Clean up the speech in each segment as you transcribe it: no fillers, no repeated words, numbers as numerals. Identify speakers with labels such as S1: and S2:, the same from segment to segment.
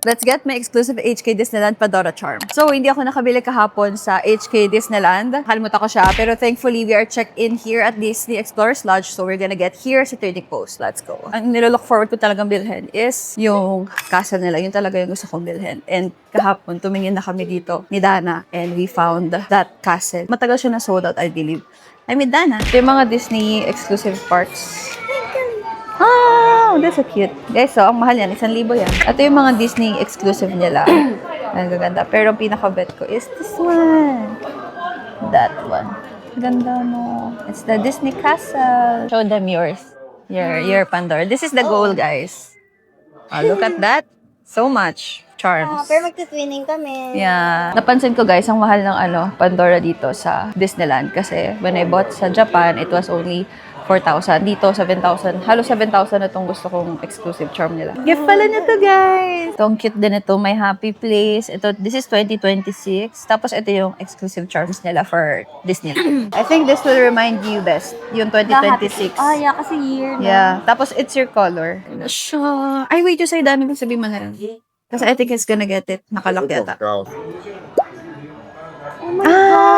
S1: Let's get my exclusive HK Disneyland Pandora charm. So, hindi ako nakabili kahapon sa HK Disneyland. Kalimutan ko siya. Pero thankfully, we are checked in here at Disney Explorers Lodge. So, we're gonna get here sa Trading Post. Let's go. Ang nilolook forward ko talagang bilhin is yung castle nila. Yun talaga yung gusto kong bilhin. And kahapon, tumingin na kami dito ni Dana. And we found that castle. Matagal siya na sold out, I believe. I'm with Dana. Ito yung mga Disney exclusive parks. Oh, that's so cute. Guys, so, ang mahal yan. 1,000 yan. Ito yung mga Disney exclusive nila. Ang gaganda. Pero ang pinaka-bet ko is this one. That one. Ganda, no? It's the Disney Castle. Show them yours. Your Pandora. This is the goal, guys. Oh, look at that. So much. Charms.
S2: Pero magtitwinning kami.
S1: Yeah. Napansin ko, guys, ang mahal ng Pandora dito sa Disneyland. Kasi when I bought sa Japan, it was only 4,000. Dito, 7,000. Halos 7,000 na itong gusto kong exclusive charm nila. Gift pala na to, guys! Itong cute din ito. My Happy Place. Ito, this is 2026. Tapos ito yung exclusive charms nila for Disneyland. I think this will remind you best. Yung 2026.
S2: Oh, yeah, kasi year na.
S1: Yeah. Tapos it's your color. Siya. Ay, wait, yung sa'yo, dami mo sabihin mo na lang. Kasi I think it's gonna get it. Nakalock yata.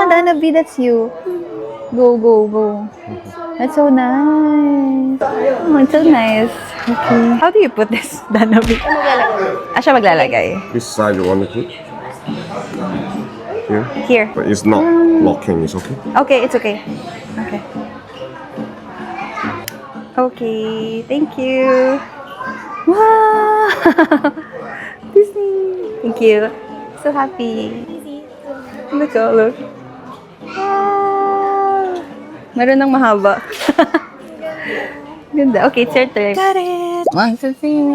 S1: Dana B, that's you. Go, go, go. That's so nice. Oh, it's so nice. Okay. How do you put this, Dana B? Siya maglalagay.
S3: Which side you want to put? Here?
S1: Here.
S3: But it's not locking, it's okay?
S1: Okay, it's okay. Okay. Okay, thank you. Wow! Disney. Thank you. So happy. Look, oh, look. Wow! Meron ng mahaba. Ganda. Okay, it's your turn. Got it! 1, 2, 3.